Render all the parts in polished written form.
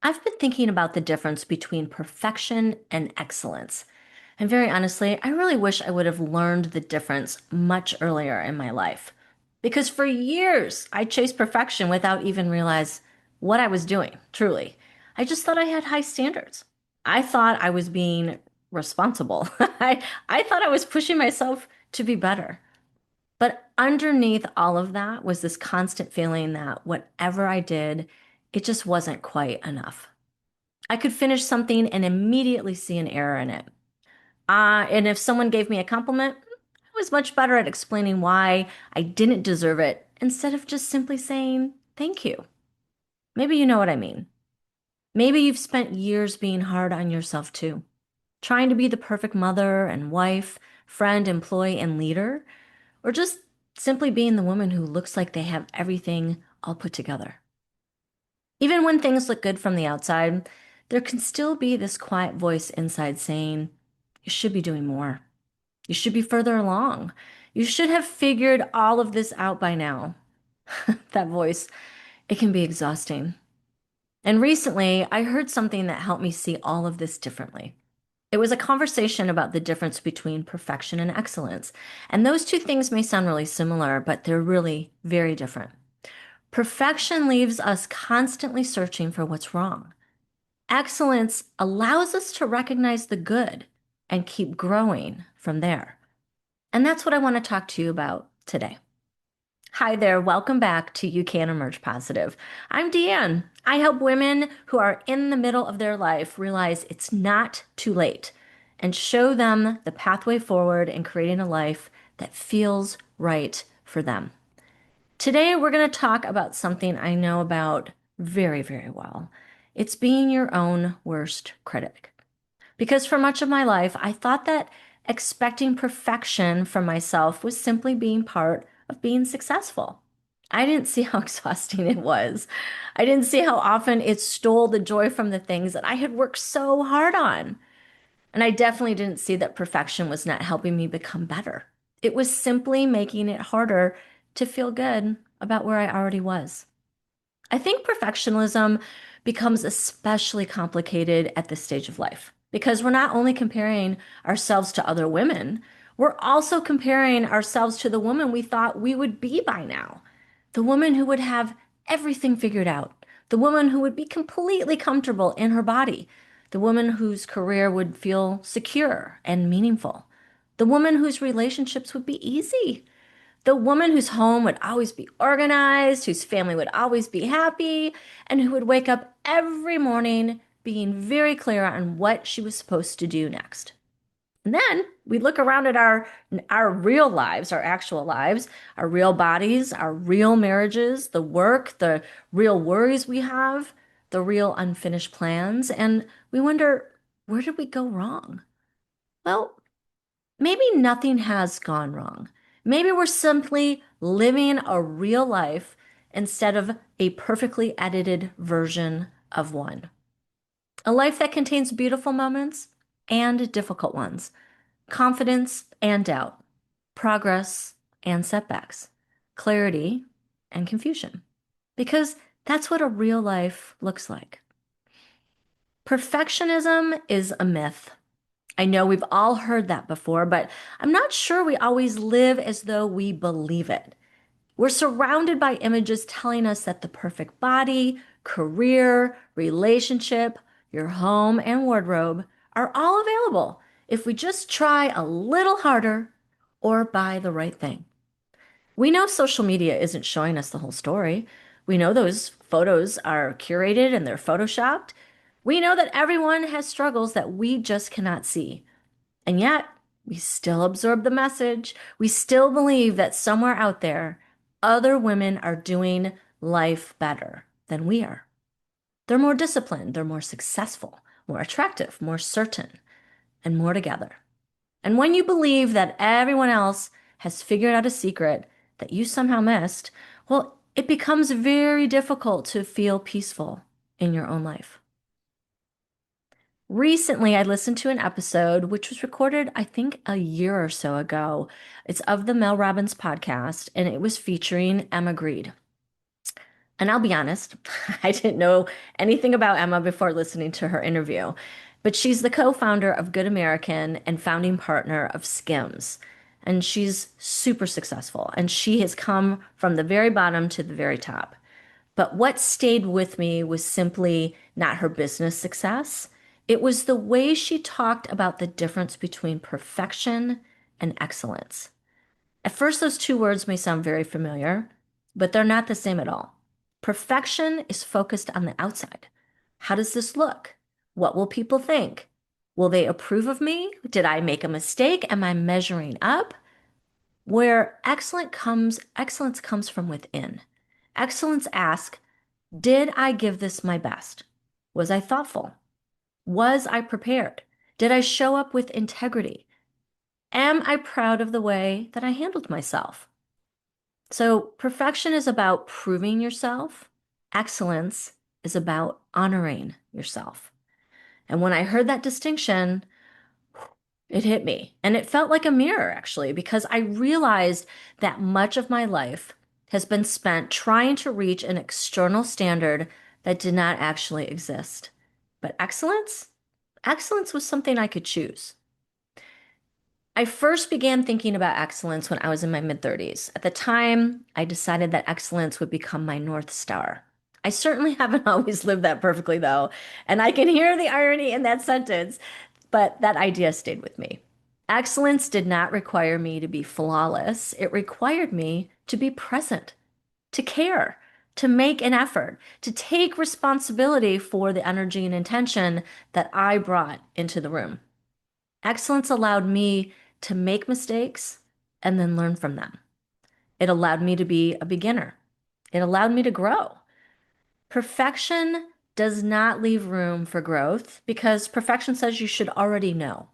I've been thinking about the difference between perfection and excellence. And very honestly, I really wish I would have learned the difference much earlier in my life. Because for years, I chased perfection without even realize what I was doing, truly. I just thought I had high standards. I thought I was being responsible. I thought I was pushing myself to be better. But underneath all of that was this constant feeling that whatever I did, it just wasn't quite enough. I could finish something and immediately see an error in it. And if someone gave me a compliment, I was much better at explaining why I didn't deserve it instead of just simply saying thank you. Maybe you know what I mean. Maybe you've spent years being hard on yourself too, trying to be the perfect mother and wife, friend, employee, and leader, or just simply being the woman who looks like they have everything all put together. Even when things look good from the outside, there can still be this quiet voice inside saying, you should be doing more. You should be further along. You should have figured all of this out by now. That voice, it can be exhausting. And recently, I heard something that helped me see all of this differently. It was a conversation about the difference between perfection and excellence. And those two things may sound really similar, but they're really very different. Perfection leaves us constantly searching for what's wrong. Excellence allows us to recognize the good and keep growing from there. And that's what I want to talk to you about today. Hi there, welcome back to You Can Emerge Positive. I'm Deanne. I help women who are in the middle of their life realize it's not too late and show them the pathway forward in creating a life that feels right for them. Today, we're going to talk about something I know about very, very well. It's being your own worst critic. Because for much of my life, I thought that expecting perfection from myself was simply being part of being successful. I didn't see how exhausting it was. I didn't see how often it stole the joy from the things that I had worked so hard on. And I definitely didn't see that perfection was not helping me become better. It was simply making it harder to feel good about where I already was. I think perfectionism becomes especially complicated at this stage of life because we're not only comparing ourselves to other women, we're also comparing ourselves to the woman we thought we would be by now. The woman who would have everything figured out, the woman who would be completely comfortable in her body, the woman whose career would feel secure and meaningful, the woman whose relationships would be easy, the woman whose home would always be organized, whose family would always be happy, and who would wake up every morning being very clear on what she was supposed to do next. And then we look around at our real lives, our actual lives, our real bodies, our real marriages, the work, the real worries we have, the real unfinished plans, and we wonder, where did we go wrong? Well, maybe nothing has gone wrong. Maybe we're simply living a real life instead of a perfectly edited version of one. A life that contains beautiful moments and difficult ones, confidence and doubt, progress and setbacks, clarity and confusion. Because that's what a real life looks like. Perfectionism is a myth. I know we've all heard that before, but I'm not sure we always live as though we believe it. We're surrounded by images telling us that the perfect body, career, relationship, your home, and wardrobe are all available if we just try a little harder or buy the right thing. We know social media isn't showing us the whole story. We know those photos are curated and they're photoshopped. We know that everyone has struggles that we just cannot see. And yet, we still absorb the message. We still believe that somewhere out there, other women are doing life better than we are. They're more disciplined, they're more successful, more attractive, more certain, and more together. And when you believe that everyone else has figured out a secret that you somehow missed, well, it becomes very difficult to feel peaceful in your own life. Recently, I listened to an episode which was recorded, I think, a year or so ago. It's of the Mel Robbins podcast, and it was featuring Emma Grede. And I'll be honest, I didn't know anything about Emma before listening to her interview, but she's the co-founder of Good American and founding partner of Skims. And she's super successful, and she has come from the very bottom to the very top. But what stayed with me was simply not her business success. It was the way she talked about the difference between perfection and excellence. At first, those two words may sound very familiar, but they're not the same at all. Perfection is focused on the outside. How does this look? What will people think? Will they approve of me? Did I make a mistake? Am I measuring up? Where excellence comes from within. Excellence asks, did I give this my best? Was I thoughtful? Was I prepared? Did I show up with integrity? Am I proud of the way that I handled myself? So, perfection is about proving yourself. Excellence is about honoring yourself. And when I heard that distinction, it hit me. And it felt like a mirror, actually, because I realized that much of my life has been spent trying to reach an external standard that did not actually exist. But excellence was something I could choose. I first began thinking about excellence when I was in my mid 30s. At the time, I decided that excellence would become my North Star. I certainly haven't always lived that perfectly, though, and I can hear the irony in that sentence, but that idea stayed with me. Excellence did not require me to be flawless, it required me to be present, to care, to make an effort, to take responsibility for the energy and intention that I brought into the room. Excellence allowed me to make mistakes and then learn from them. It allowed me to be a beginner. It allowed me to grow. Perfection does not leave room for growth because perfection says you should already know.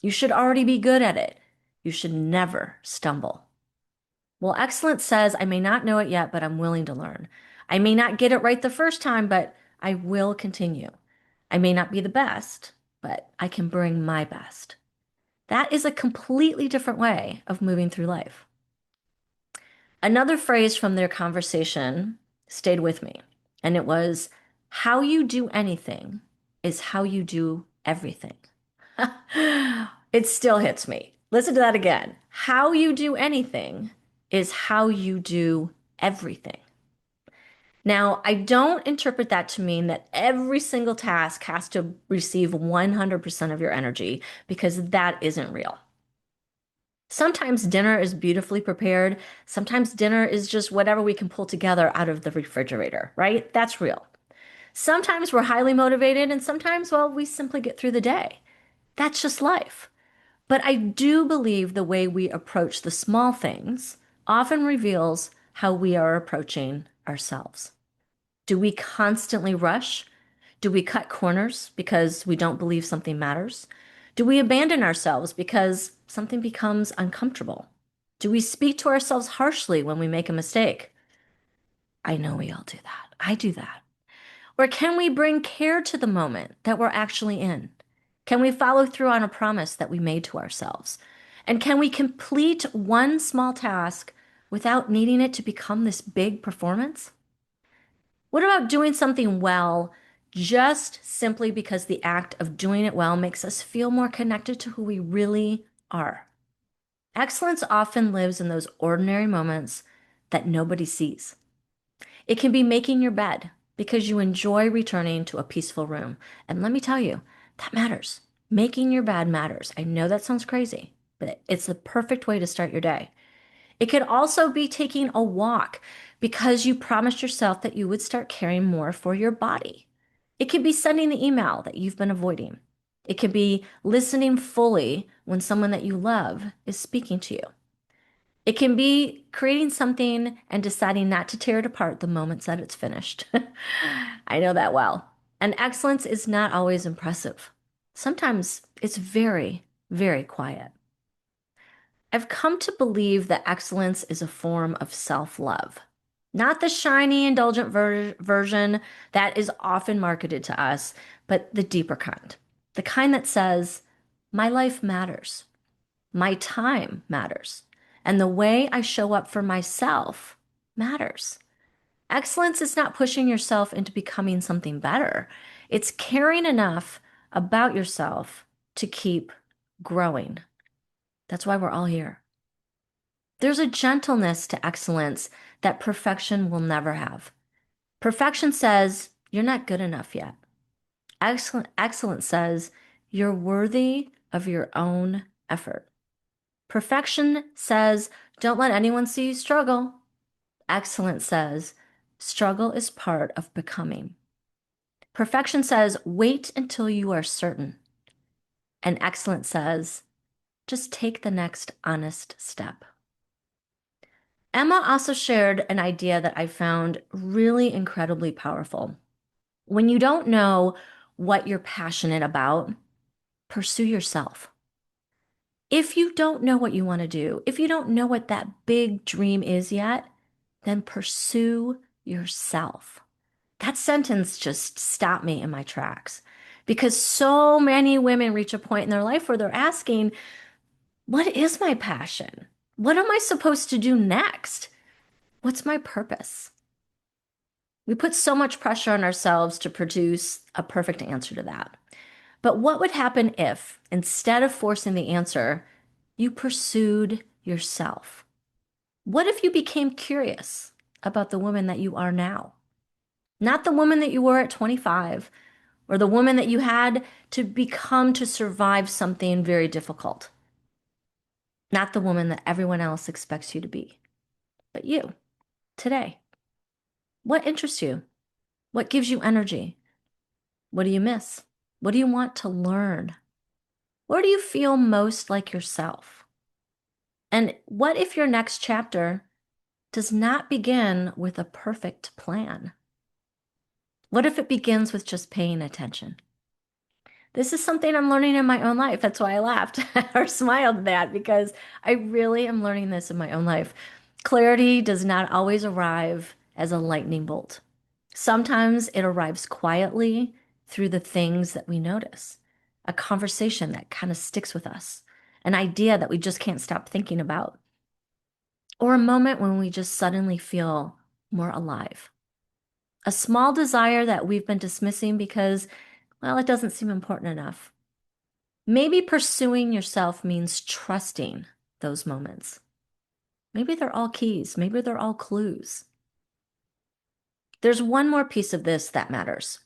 You should already be good at it. You should never stumble. Well, excellence says, I may not know it yet, but I'm willing to learn. I may not get it right the first time, but I will continue. I may not be the best, but I can bring my best. That is a completely different way of moving through life. Another phrase from their conversation stayed with me, and it was, how you do anything is how you do everything. It still hits me. Listen to that again. How you do anything is how you do everything. Now, I don't interpret that to mean that every single task has to receive 100% of your energy because that isn't real. Sometimes dinner is beautifully prepared. Sometimes dinner is just whatever we can pull together out of the refrigerator, right? That's real. Sometimes we're highly motivated, and sometimes, well, we simply get through the day. That's just life. But I do believe the way we approach the small things often reveals how we are approaching ourselves. Do we constantly rush? Do we cut corners because we don't believe something matters? Do we abandon ourselves because something becomes uncomfortable? Do we speak to ourselves harshly when we make a mistake? I know we all do that. I do that. Or can we bring care to the moment that we're actually in? Can we follow through on a promise that we made to ourselves? And can we complete one small task without needing it to become this big performance? What about doing something well just simply because the act of doing it well makes us feel more connected to who we really are? Excellence often lives in those ordinary moments that nobody sees. It can be making your bed because you enjoy returning to a peaceful room. And let me tell you, that matters. Making your bed matters. I know that sounds crazy, but it's the perfect way to start your day. It could also be taking a walk because you promised yourself that you would start caring more for your body. It could be sending the email that you've been avoiding. It could be listening fully when someone that you love is speaking to you. It can be creating something and deciding not to tear it apart the moment that it's finished. I know that well. And excellence is not always impressive. Sometimes it's very, very quiet. I've come to believe that excellence is a form of self-love, not the shiny, indulgent version that is often marketed to us, but the deeper kind, the kind that says, my life matters, my time matters, and the way I show up for myself matters. Excellence is not pushing yourself into becoming something better. It's caring enough about yourself to keep growing. That's why we're all here. There's a gentleness to excellence that perfection will never have. Perfection says, you're not good enough yet. Excellence says, you're worthy of your own effort. Perfection says, don't let anyone see you struggle. Excellence says, struggle is part of becoming. Perfection says, wait until you are certain. And excellence says, just take the next honest step. Emma also shared an idea that I found really incredibly powerful. When you don't know what you're passionate about, pursue yourself. If you don't know what you want to do, if you don't know what that big dream is yet, then pursue yourself. That sentence just stopped me in my tracks because so many women reach a point in their life where they're asking, what is my passion? What am I supposed to do next? What's my purpose? We put so much pressure on ourselves to produce a perfect answer to that. But what would happen if, instead of forcing the answer, you pursued yourself? What if you became curious about the woman that you are now? Not the woman that you were at 25 or the woman that you had to become to survive something very difficult. Not the woman that everyone else expects you to be, but you today. What interests you? What gives you energy? What do you miss? What do you want to learn? Where do you feel most like yourself? And what if your next chapter does not begin with a perfect plan? What if it begins with just paying attention? This is something I'm learning in my own life. That's why I laughed or smiled at that because I really am learning this in my own life. Clarity does not always arrive as a lightning bolt. Sometimes it arrives quietly through the things that we notice, a conversation that kind of sticks with us, an idea that we just can't stop thinking about, or a moment when we just suddenly feel more alive. A small desire that we've been dismissing because, well, it doesn't seem important enough. Maybe pursuing yourself means trusting those moments. Maybe they're all keys. Maybe they're all clues. There's one more piece of this that matters.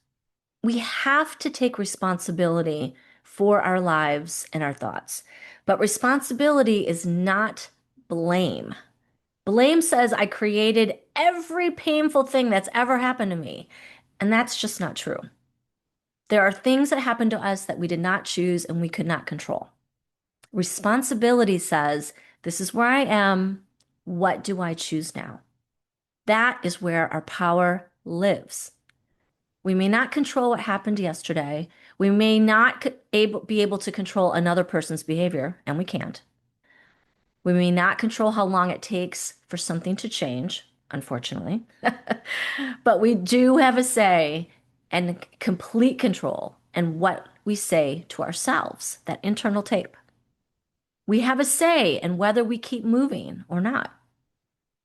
We have to take responsibility for our lives and our thoughts. But responsibility is not blame. Blame says I created every painful thing that's ever happened to me. And that's just not true. There are things that happened to us that we did not choose and we could not control. Responsibility says, this is where I am. What do I choose now? That is where our power lives. We may not control what happened yesterday. We may not be able to control another person's behavior, and we can't. We may not control how long it takes for something to change, unfortunately. But we do have a say and complete control in what we say to ourselves, that internal tape. We have a say in whether we keep moving or not.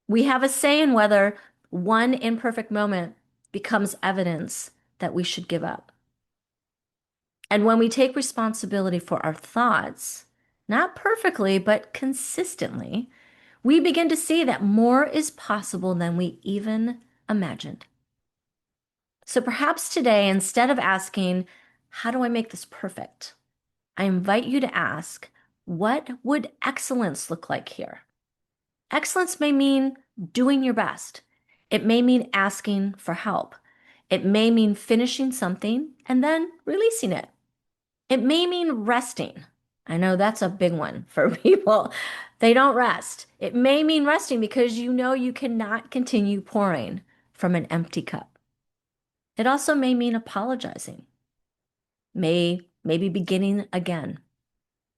We have a say in whether one imperfect moment becomes evidence that we should give up. And when we take responsibility for our thoughts, not perfectly, but consistently, we begin to see that more is possible than we even imagined. So perhaps today, instead of asking, how do I make this perfect? I invite you to ask, what would excellence look like here? Excellence may mean doing your best. It may mean asking for help. It may mean finishing something and then releasing it. It may mean resting. I know that's a big one for people. They don't rest. It may mean resting because you know you cannot continue pouring from an empty cup. It also may mean apologizing, maybe beginning again.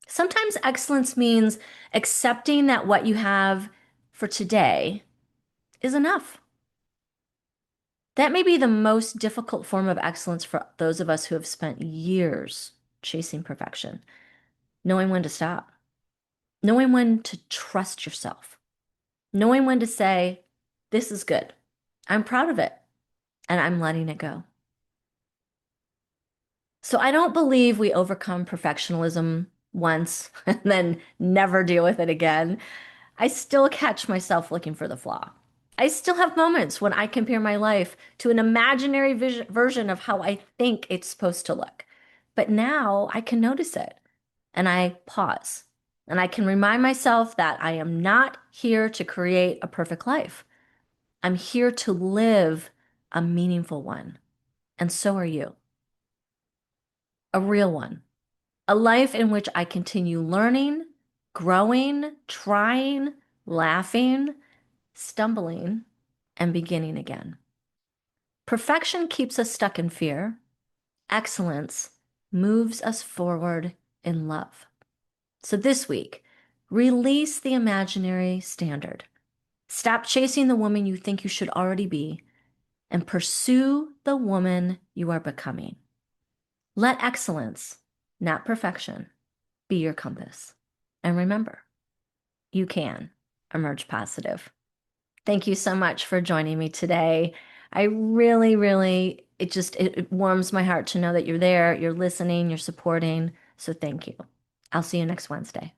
Sometimes excellence means accepting that what you have for today is enough. That may be the most difficult form of excellence for those of us who have spent years chasing perfection, knowing when to stop, knowing when to trust yourself, knowing when to say, this is good. I'm proud of it and I'm letting it go. So I don't believe we overcome perfectionism once and then never deal with it again. I still catch myself looking for the flaw. I still have moments when I compare my life to an imaginary version of how I think it's supposed to look. But now I can notice it and I pause and I can remind myself that I am not here to create a perfect life. I'm here to live a meaningful one. And so are you. A real one. A life in which I continue learning, growing, trying, laughing, stumbling, and beginning again. Perfection keeps us stuck in fear. Excellence moves us forward in love. So this week, release the imaginary standard. Stop chasing the woman you think you should already be and pursue the woman you are becoming. Let excellence, not perfection, be your compass. And remember, you can emerge positive. Thank you so much for joining me today. I really, really, it warms my heart to know that you're there, you're listening, you're supporting. So thank you. I'll see you next Wednesday.